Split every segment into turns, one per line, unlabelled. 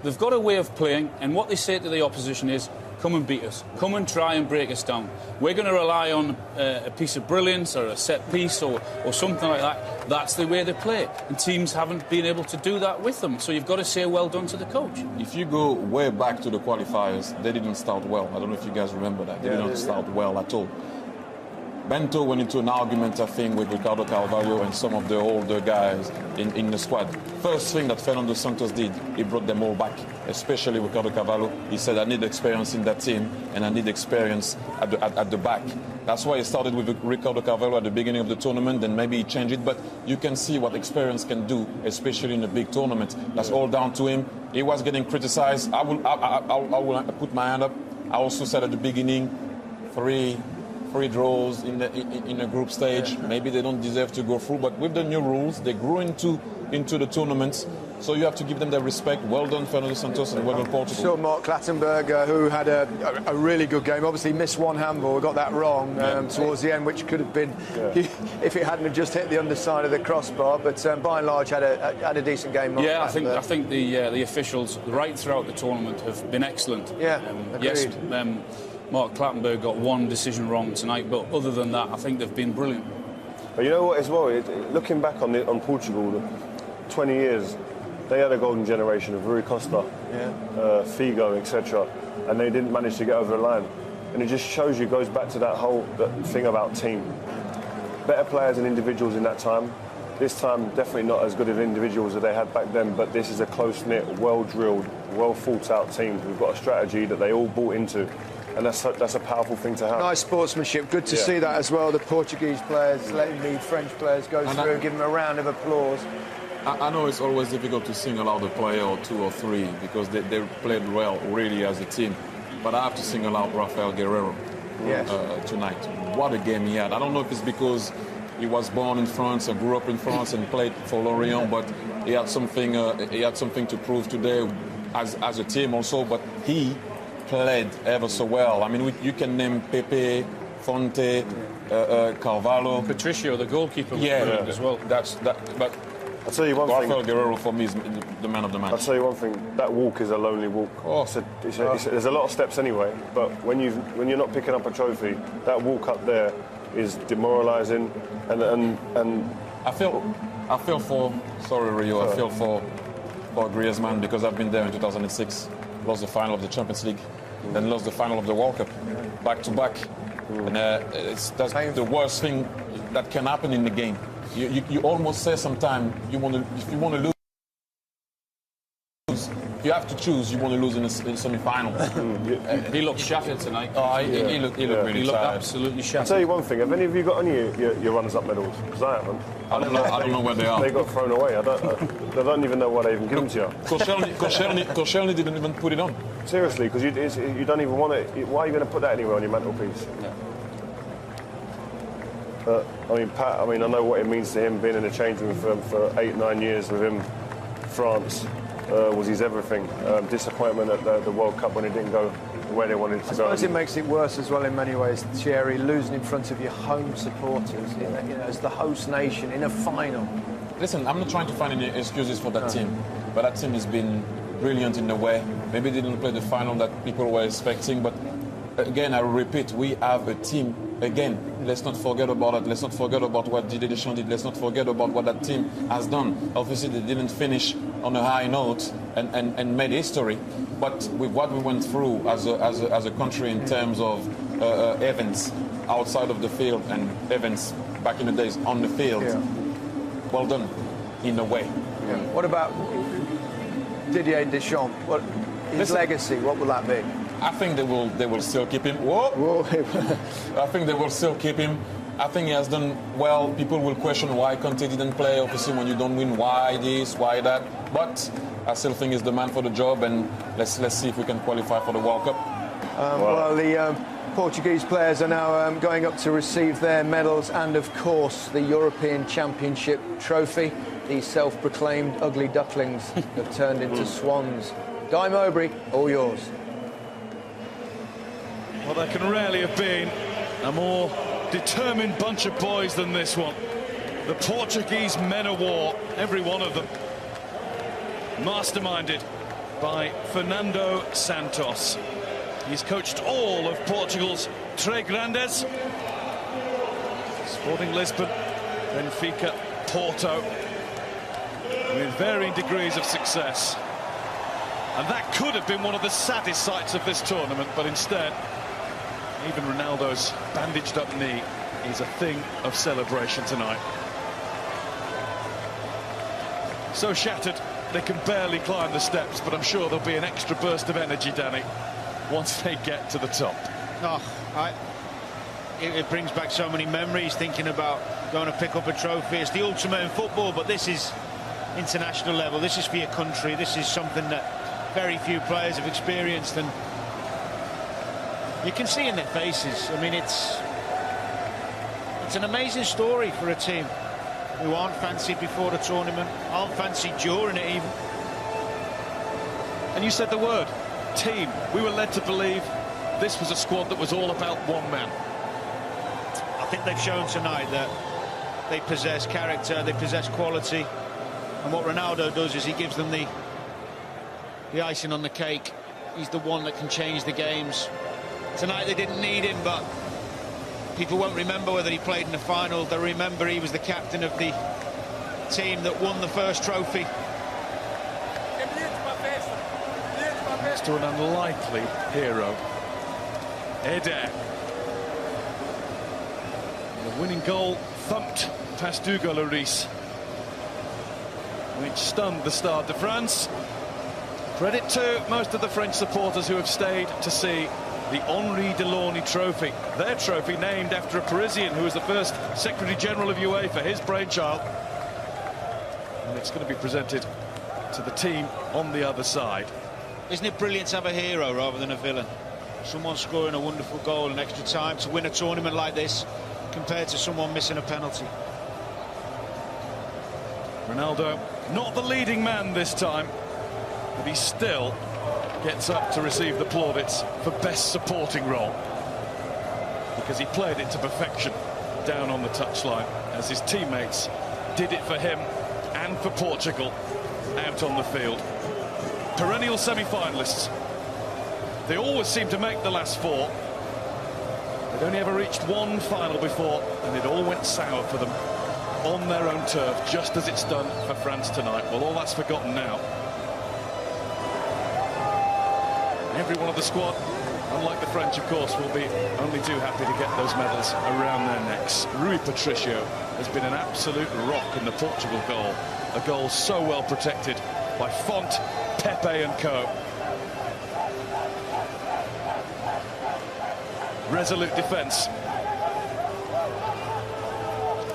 they've got a way of playing, and what they say to the opposition is, come and beat us. Come and try and break us down. We're going to rely on a piece of brilliance or a set piece or something like that. That's the way they play. And teams haven't been able to do that with them. So you've got to say well done to the coach.
If you go way back to the qualifiers, they didn't start well. I don't know if you guys remember that. They didn't start well at all. Bento went into an argument, I think, with Ricardo Carvalho and some of the older guys in the squad. First thing that Fernando Santos did, he brought them all back, especially Ricardo Carvalho. He said, I need experience in that team, and I need experience at the back. That's why he started with Ricardo Carvalho at the beginning of the tournament, then maybe he changed it. But you can see what experience can do, especially in a big tournament. That's all down to him. He was getting criticized. I will put my hand up. I also said at the beginning, three draws in a group stage. Maybe they don't deserve to go through, but with the new rules, they grew into the tournaments. So you have to give them their respect. Well done, Fernando Santos, and well done, Portugal.
Sure, Mark Clattenburg, who had a really good game. Obviously missed one handball, got that wrong towards the end, which could have been if it hadn't have just hit the underside of the crossbar. But by and large, had a decent game. Mark
I think the officials right throughout the tournament have been excellent.
Yeah,
yes. Mark Clattenburg got one decision wrong tonight, but other than that, I think they've been brilliant.
But you know what, as well, looking back on Portugal, 20 years, they had a golden generation of Rui Costa, Figo, etc., and they didn't manage to get over the line. And it just shows you, goes back to that thing about team. Better players and individuals in that time. This time, definitely not as good of individuals as they had back then, but this is a close-knit, well-drilled, well-thought-out team who've got a strategy that they all bought into. And that's a powerful thing to have.
Nice sportsmanship. Good to see that as well. The Portuguese players letting the French players go through, give them a round of applause.
I know it's always difficult to single out a player or two or three because they played well, really, as a team. But I have to single out Rafael Guerreiro tonight. What a game he had. I don't know if it's because he was born in France or grew up in France and played for Lorient, but he had something to prove today as a team also. But he played ever so well. I mean, you can name Pepe, Fonte, Carvalho,
Patricio, the goalkeeper, was brilliant as well.
But I'll tell you one thing.
Rafael Guerreiro for me is the man of the match.
I'll tell you one thing. That walk is a lonely walk. There's a lot of steps anyway. But when you're not picking up a trophy, that walk up there is demoralising. And
I feel for Rio. I feel for Griezmann because I've been there in 2006. Lost the final of the Champions League, then lost the final of the World Cup, back to back. And that's the worst thing that can happen in the game. You almost say sometimes if you want to lose, you have to choose. You want to lose in semi-final.
He looked shattered tonight.
He looked really
he looked
tired.
absolutely shattered.
I'll tell you one thing. Have any of you got any of your runners-up medals? Because I haven't.
I don't know where they are.
They got thrown away. I don't even know why they even give them to you.
Koscielny didn't even put it on.
Seriously, because you don't even want it. Why are you going to put that anywhere on your mantelpiece?
Yeah.
Pat, I know what it means to him being in the change room for 8-9 years with him. France was his everything. Disappointment at the World Cup when it didn't go where they wanted it to go.
I suppose it makes it worse as well in many ways, Thierry, losing in front of your home supporters, as the host nation in a final.
Listen, I'm not trying to find any excuses for that team, but that team has been brilliant in a way. Maybe they didn't play the final that people were expecting, but again, I repeat, we have a team. Again, let's not forget about that. Let's not forget about what Didier Deschamps did. Let's not forget about what that team has done. Obviously, they didn't finish on a high note and made history. But with what we went through as a country in terms of events outside of the field and events back in the days on the field, well done, in a way.
Yeah. What about Didier Deschamps? His legacy, what will that be?
I think they will still keep him. I think they will still keep him. I think he has done well. People will question why Conte didn't play. Obviously, when you don't win, why this, why that. But I still think he's the man for the job, and let's see if we can qualify for the World Cup.
Well, the Portuguese players are now going up to receive their medals and, of course, the European Championship trophy. These self-proclaimed ugly ducklings have turned into swans. Guy Mowbray, all yours.
Well, there can rarely have been a more determined bunch of boys than this one. The Portuguese men of war, every one of them, masterminded by Fernando Santos. He's coached all of Portugal's Tres Grandes: Sporting Lisbon, Benfica, Porto, with varying degrees of success. And that could have been one of the saddest sights of this tournament, but instead, even Ronaldo's bandaged up knee is a thing of celebration tonight. So shattered, they can barely climb the steps, but I'm sure there'll be an extra burst of energy, Danny, once they get to the top.
It brings back so many memories, thinking about going to pick up a trophy. It's the ultimate in football, but this is international level. This is for your country. This is something that very few players have experienced, and you can see in their faces. I mean, it's an amazing story for a team who aren't fancied before the tournament, aren't fancied during it even.
And you said the word, team. We were led to believe this was a squad that was all about one man.
I think they've shown tonight that they possess character, they possess quality, and what Ronaldo does is he gives them the icing on the cake. He's the one that can change the games. Tonight they didn't need him, but people won't remember whether he played in the final. They'll remember he was the captain of the team that won the first trophy.
Next to an unlikely hero, Eder. The winning goal thumped past Hugo Lloris, which stunned the Stade de France. Credit to most of the French supporters who have stayed to see the Henri Delaunay Trophy, their trophy named after a Parisian who was the first Secretary General of UEFA, his brainchild. And it's going to be presented to the team on the other side.
Isn't it brilliant to have a hero rather than a villain? Someone scoring a wonderful goal in extra time to win a tournament like this, compared to someone missing a penalty.
Ronaldo, not the leading man this time, but he still gets up to receive the plaudits for best supporting role, because he played it to perfection down on the touchline, as his teammates did it for him and for Portugal out on the field. Perennial semi-finalists. They always seem to make the last four. They'd only ever reached one final before, and it all went sour for them on their own turf, just as it's done for France tonight. Well, all that's forgotten now. Every one of the squad, unlike the French, of course, will be only too happy to get those medals around their necks. Rui Patricio has been an absolute rock in the Portugal goal, a goal so well protected by Font, Pepe and co. Resolute defence,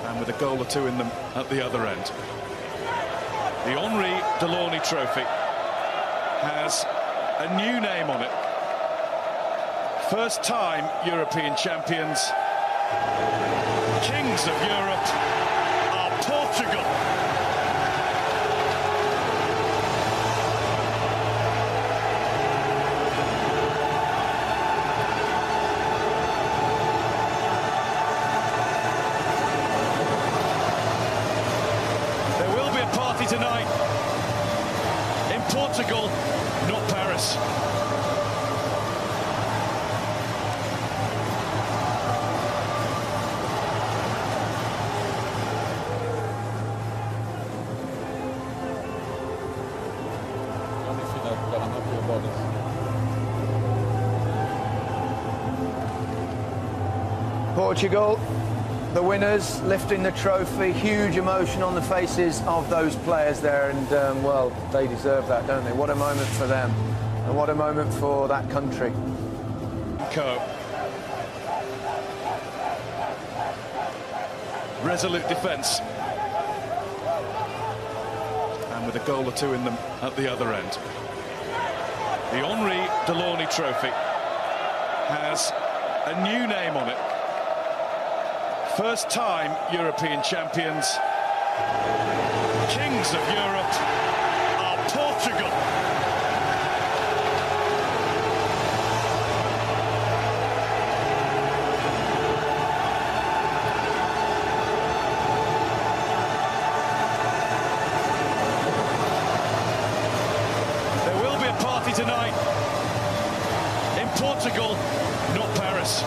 and with a goal or two in them at the other end. The Henri Delaunay Trophy has a new name on it. First time European champions. Kings of Europe are Portugal. There will be a party tonight in Portugal, not Paris.
Portugal, the winners, lifting the trophy. Huge emotion on the faces of those players there, and well, they deserve that, don't they? What a moment for them, and what a moment for that country.
Co. Resolute defence, and with a goal or two in them at the other end. The Henri Delaunay Trophy has a new name on it. First time European champions. Kings of Europe are Portugal. There will be a party tonight in Portugal, not Paris.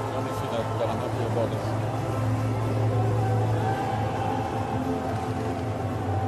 The only thing that I'm happy about is